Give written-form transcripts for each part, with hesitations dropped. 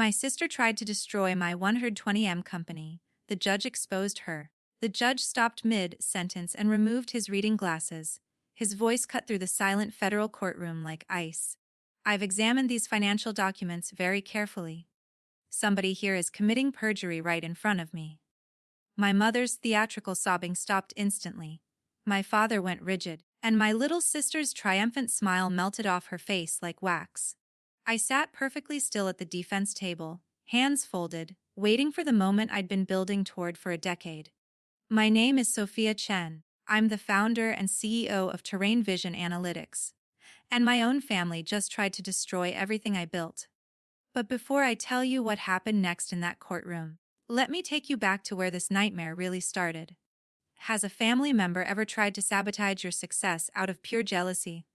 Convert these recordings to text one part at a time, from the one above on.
My sister tried to destroy my 120M company. The judge exposed her. The judge stopped mid-sentence and removed his reading glasses. His voice cut through the silent federal courtroom like ice. I've examined these financial documents very carefully. Somebody here is committing perjury right in front of me. My mother's theatrical sobbing stopped instantly. My father went rigid, and my little sister's triumphant smile melted off her face like wax. I sat perfectly still at the defense table, hands folded, waiting for the moment I'd been building toward for a decade. My name is Sophia Chen. I'm the founder and CEO of Terrain Vision Analytics. And my own family just tried to destroy everything I built. But before I tell you what happened next in that courtroom, let me take you back to where this nightmare really started. Has a family member ever tried to sabotage your success out of pure jealousy?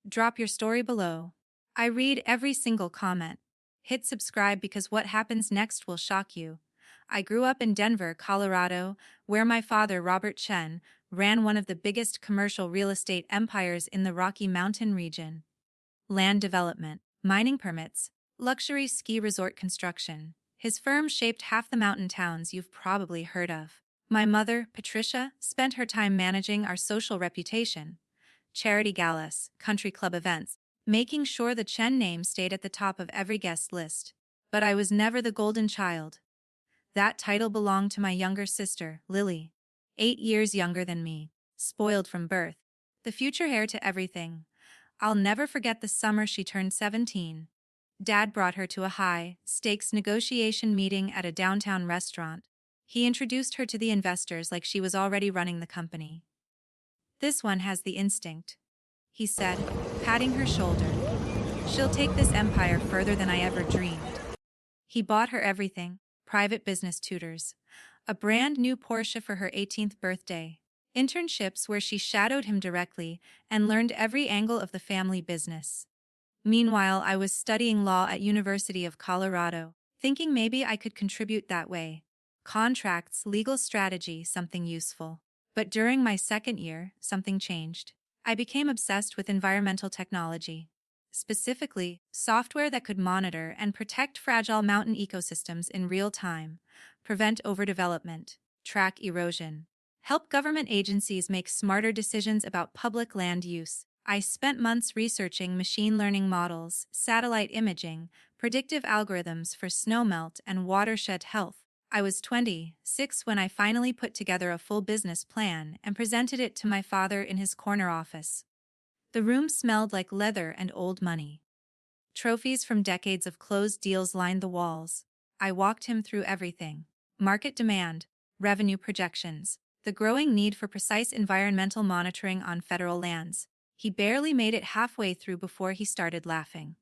Drop your story below. I read every single comment. Hit subscribe because what happens next will shock you. I grew up in Denver, Colorado, where my father, Robert Chen, ran one of the biggest commercial real estate empires in the Rocky Mountain region. Land development, mining permits, luxury ski resort construction. His firm shaped half the mountain towns you've probably heard of. My mother, Patricia, spent her time managing our social reputation, charity galas, country club events, making sure the Chen name stayed at the top of every guest list. But I was never the golden child. That title belonged to my younger sister, Lily, 8 years younger than me, spoiled from birth, the future heir to everything. I'll never forget the summer she turned 17. Dad brought her to a high-stakes negotiation meeting at a downtown restaurant. He introduced her to the investors like she was already running the company. "This one has the instinct," he said, patting her shoulder. "She'll take this empire further than I ever dreamed." He bought her everything: private business tutors, a brand new Porsche for her 18th birthday, internships where she shadowed him directly and learned every angle of the family business. Meanwhile, I was studying law at University of Colorado, thinking maybe I could contribute that way. Contracts, legal strategy, something useful. But during my second year, something changed. I became obsessed with environmental technology. Specifically, software that could monitor and protect fragile mountain ecosystems in real time, prevent overdevelopment, track erosion, help government agencies make smarter decisions about public land use. I spent months researching machine learning models, satellite imaging, predictive algorithms for snowmelt and watershed health. I was 26 when I finally put together a full business plan and presented it to my father in his corner office. The room smelled like leather and old money. Trophies from decades of closed deals lined the walls. I walked him through everything: market demand, revenue projections, the growing need for precise environmental monitoring on federal lands. He barely made it halfway through before he started laughing.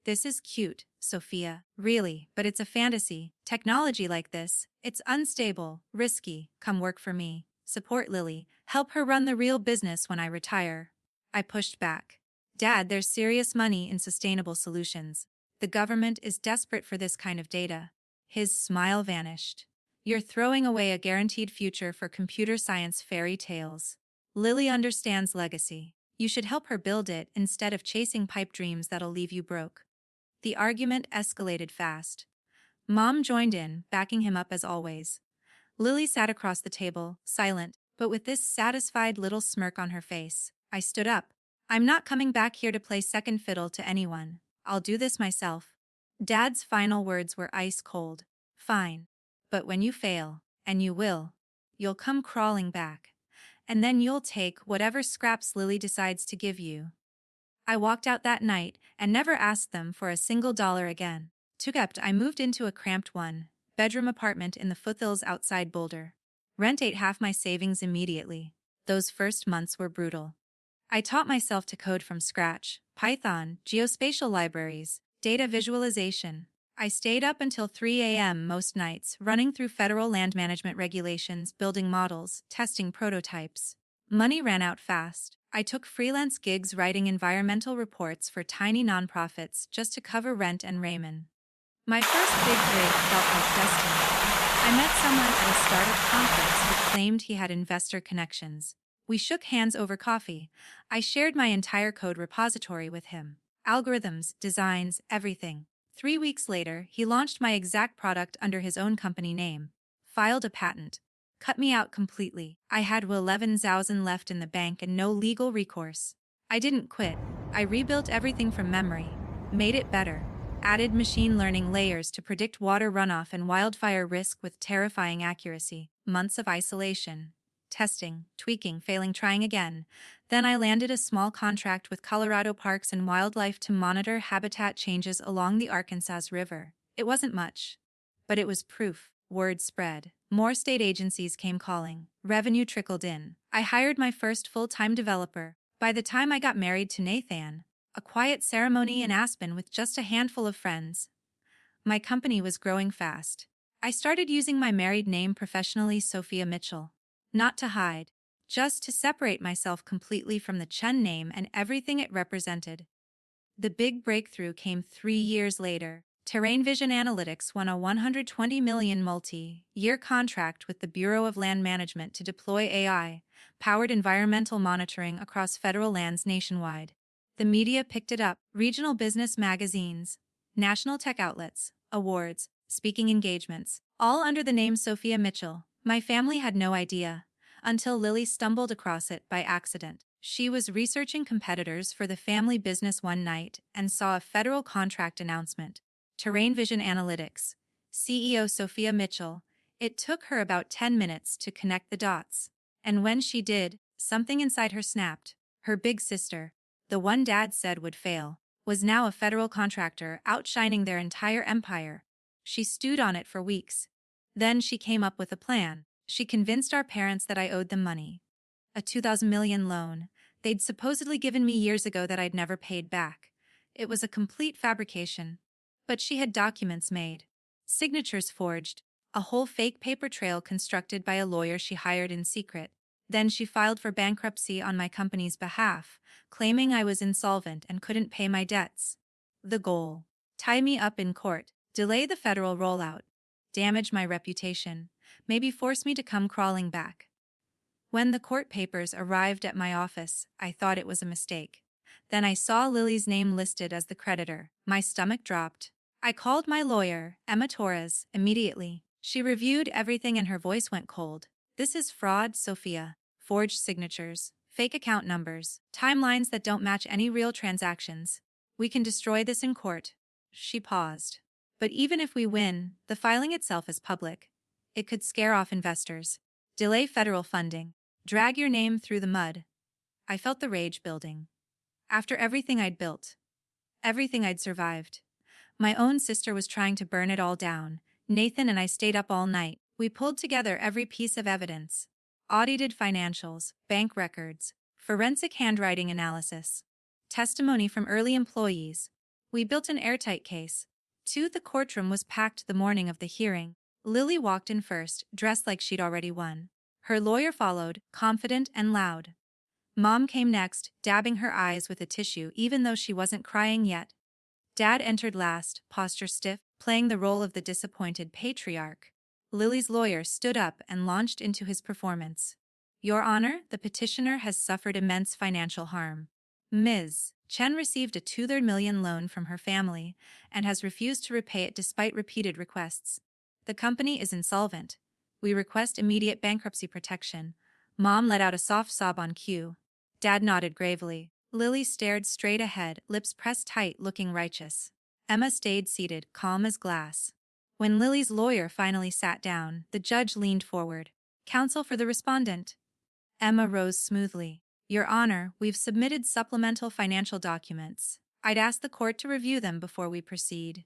"This is cute, Sophia, really, but it's a fantasy. Technology like this, it's unstable, risky. Come work for me. Support Lily. Help her run the real business when I retire." I pushed back. "Dad, there's serious money in sustainable solutions. The government is desperate for this kind of data." His smile vanished. "You're throwing away a guaranteed future for computer science fairy tales. Lily understands legacy. You should help her build it instead of chasing pipe dreams that'll leave you broke." The argument escalated fast. Mom joined in, backing him up as always. Lily sat across the table, silent, but with this satisfied little smirk on her face. I stood up. "I'm not coming back here to play second fiddle to anyone. I'll do this myself." Dad's final words were ice cold. "Fine. But when you fail, and you will, you'll come crawling back. And then you'll take whatever scraps Lily decides to give you." I walked out that night and never asked them for a single dollar again. I moved into a cramped one-bedroom apartment in the foothills outside Boulder. Rent ate half my savings immediately. Those first months were brutal. I taught myself to code from scratch: Python, geospatial libraries, data visualization. I stayed up until 3 a.m. most nights, running through federal land management regulations, building models, testing prototypes. Money ran out fast. I took freelance gigs writing environmental reports for tiny nonprofits just to cover rent and ramen. My first big break felt like destiny. I met someone at a startup conference who claimed he had investor connections. We shook hands over coffee. I shared my entire code repository with him. Algorithms, designs, everything. 3 weeks later, he launched my exact product under his own company name, filed a patent, cut me out completely. I had 11,000 left in the bank and no legal recourse. I didn't quit. I rebuilt everything from memory, made it better, added machine learning layers to predict water runoff and wildfire risk with terrifying accuracy. Months of isolation, testing, tweaking, failing, trying again. Then I landed a small contract with Colorado Parks and Wildlife to monitor habitat changes along the Arkansas River. It wasn't much, but it was proof. Word spread. More state agencies came calling. Revenue trickled in. I hired my first full-time developer. By the time I got married to Nathan, a quiet ceremony in Aspen with just a handful of friends, my company was growing fast. I started using my married name professionally, Sophia Mitchell. Not to hide, just to separate myself completely from the Chen name and everything it represented. The big breakthrough came 3 years later. Terrain Vision Analytics won a $120 million multi-year contract with the Bureau of Land Management to deploy AI-powered environmental monitoring across federal lands nationwide. The media picked it up: regional business magazines, national tech outlets, awards, speaking engagements, all under the name Sophia Mitchell. My family had no idea, until Lily stumbled across it by accident. She was researching competitors for the family business one night and saw a federal contract announcement. Terrain Vision Analytics, CEO Sophia Mitchell. It took her about 10 minutes to connect the dots. And when she did, something inside her snapped. Her big sister, the one Dad said would fail, was now a federal contractor, outshining their entire empire. She stewed on it for weeks. Then she came up with a plan. She convinced our parents that I owed them money. A $2,000 million loan they'd supposedly given me years ago that I'd never paid back. It was a complete fabrication. But she had documents made, signatures forged, a whole fake paper trail constructed by a lawyer she hired in secret. Then she filed for bankruptcy on my company's behalf, claiming I was insolvent and couldn't pay my debts. The goal: tie me up in court, delay the federal rollout, damage my reputation, maybe force me to come crawling back. When the court papers arrived at my office, I thought it was a mistake. Then I saw Lily's name listed as the creditor. My stomach dropped. I called my lawyer, Emma Torres, immediately. She reviewed everything and her voice went cold. This is fraud, Sophia. Forged signatures, fake account numbers, timelines that don't match any real transactions. We can destroy this in court. She paused. But even if we win, the filing itself is public. It could scare off investors, delay federal funding, drag your name through the mud. I felt the rage building. After everything I'd built, everything I'd survived, my own sister was trying to burn it all down. Nathan and I stayed up all night. We pulled together every piece of evidence. Audited financials, bank records, forensic handwriting analysis, testimony from early employees. We built an airtight case. The courtroom was packed the morning of the hearing. Lily walked in first, dressed like she'd already won. Her lawyer followed, confident and loud. Mom came next, dabbing her eyes with a tissue even though she wasn't crying yet. Dad entered last, posture stiff, playing the role of the disappointed patriarch. Lily's lawyer stood up and launched into his performance. Your Honor, the petitioner has suffered immense financial harm. Ms. Chen received a $200 million loan from her family and has refused to repay it despite repeated requests. The company is insolvent. We request immediate bankruptcy protection. Mom let out a soft sob on cue. Dad nodded gravely. Lily stared straight ahead, lips pressed tight, looking righteous. Emma stayed seated, calm as glass. When Lily's lawyer finally sat down, the judge leaned forward. Counsel for the respondent. Emma rose smoothly. Your Honor, we've submitted supplemental financial documents. I'd ask the court to review them before we proceed.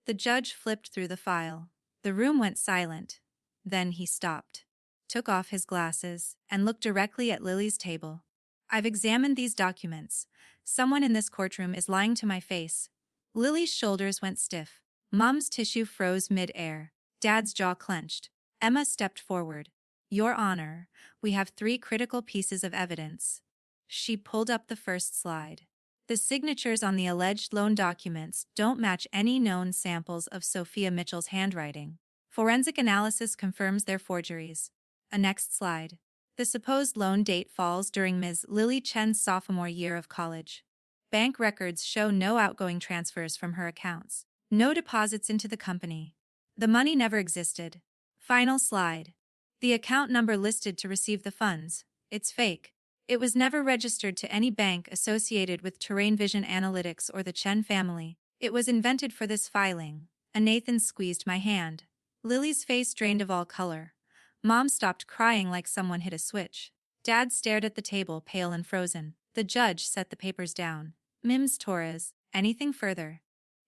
The judge flipped through the file. The room went silent. Then he stopped, took off his glasses, and looked directly at Lily's table. I've examined these documents. Someone in this courtroom is lying to my face. Lily's shoulders went stiff. Mom's tissue froze mid-air. Dad's jaw clenched. Emma stepped forward. Your Honor, we have 3 critical pieces of evidence. She pulled up the first slide. The signatures on the alleged loan documents don't match any known samples of Sophia Mitchell's handwriting. Forensic analysis confirms their forgeries. A next slide. The supposed loan date falls during Ms. Lily Chen's sophomore year of college. Bank records show no outgoing transfers from her accounts. No deposits into the company. The money never existed. Final slide. The account number listed to receive the funds. It's fake. It was never registered to any bank associated with Terrain Vision Analytics or the Chen family. It was invented for this filing. And Nathan squeezed my hand. Lily's face drained of all color. Mom stopped crying like someone hit a switch. Dad stared at the table, pale and frozen. The judge set the papers down. Mims Torres, anything further?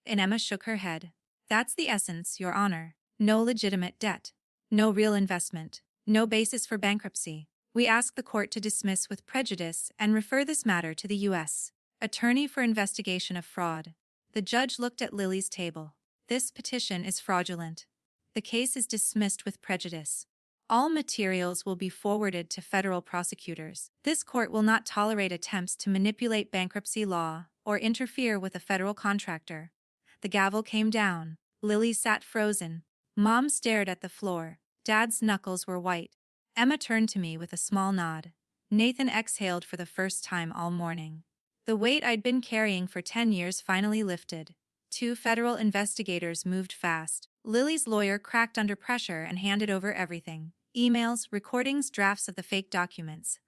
And Emma shook her head. That's the essence, Your Honor. No legitimate debt. No real investment. No basis for bankruptcy. We ask the court to dismiss with prejudice and refer this matter to the U.S. Attorney for Investigation of Fraud. The judge looked at Lily's table. This petition is fraudulent. The case is dismissed with prejudice. All materials will be forwarded to federal prosecutors. This court will not tolerate attempts to manipulate bankruptcy law or interfere with a federal contractor. The gavel came down. Lily sat frozen. Mom stared at the floor. Dad's knuckles were white. Emma turned to me with a small nod. Nathan exhaled for the first time all morning. The weight I'd been carrying for 10 years finally lifted. 2 federal investigators moved fast. Lily's lawyer cracked under pressure and handed over everything. Emails, recordings, drafts of the fake documents.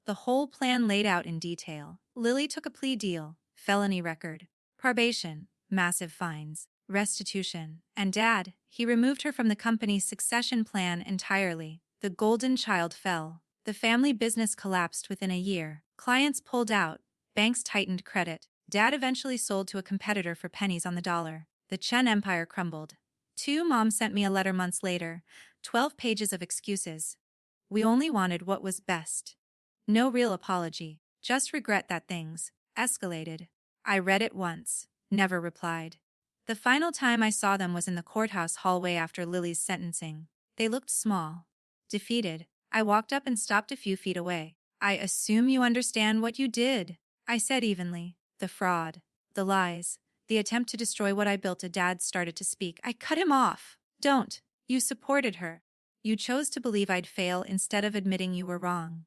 The whole plan laid out in detail. Lily took a plea deal, felony record, probation, massive fines, restitution. And Dad, he removed her from the company's succession plan entirely. The golden child fell. The family business collapsed within a year. Clients pulled out. Banks tightened credit. Dad eventually sold to a competitor for pennies on the dollar. The Chen empire crumbled. Mom sent me a letter months later. 12 pages of excuses. We only wanted what was best. No real apology. Just regret that things escalated. I read it once. Never replied. The final time I saw them was in the courthouse hallway after Lily's sentencing. They looked small. Defeated. I walked up and stopped a few feet away. I assume you understand what you did, I said evenly. The fraud. The lies. The attempt to destroy what I built. Dad started to speak. I cut him off. Don't. You supported her. You chose to believe I'd fail instead of admitting you were wrong.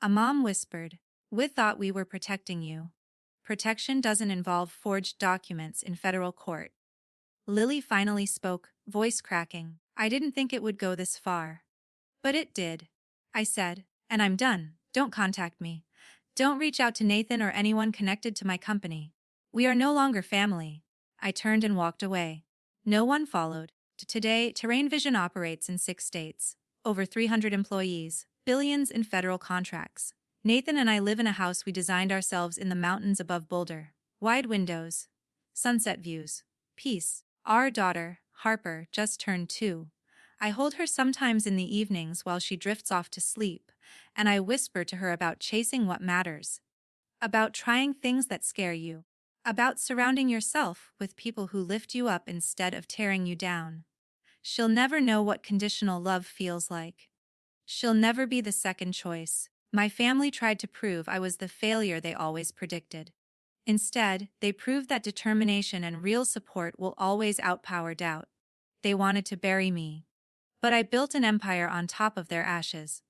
A mom whispered. We thought we were protecting you. Protection doesn't involve forged documents in federal court. Lily finally spoke, voice cracking. I didn't think it would go this far. But it did. I said, and I'm done. Don't contact me. Don't reach out to Nathan or anyone connected to my company. We are no longer family. I turned and walked away. No one followed. Today, Terrain Vision operates in 6 states. Over 300 employees. Billions in federal contracts. Nathan and I live in a house we designed ourselves in the mountains above Boulder. Wide windows. Sunset views. Peace. Our daughter, Harper, just turned 2. I hold her sometimes in the evenings while she drifts off to sleep, and I whisper to her about chasing what matters. About trying things that scare you. About surrounding yourself with people who lift you up instead of tearing you down. She'll never know what conditional love feels like. She'll never be the second choice. My family tried to prove I was the failure they always predicted. Instead, they proved that determination and real support will always outpower doubt. They wanted to bury me. But I built an empire on top of their ashes.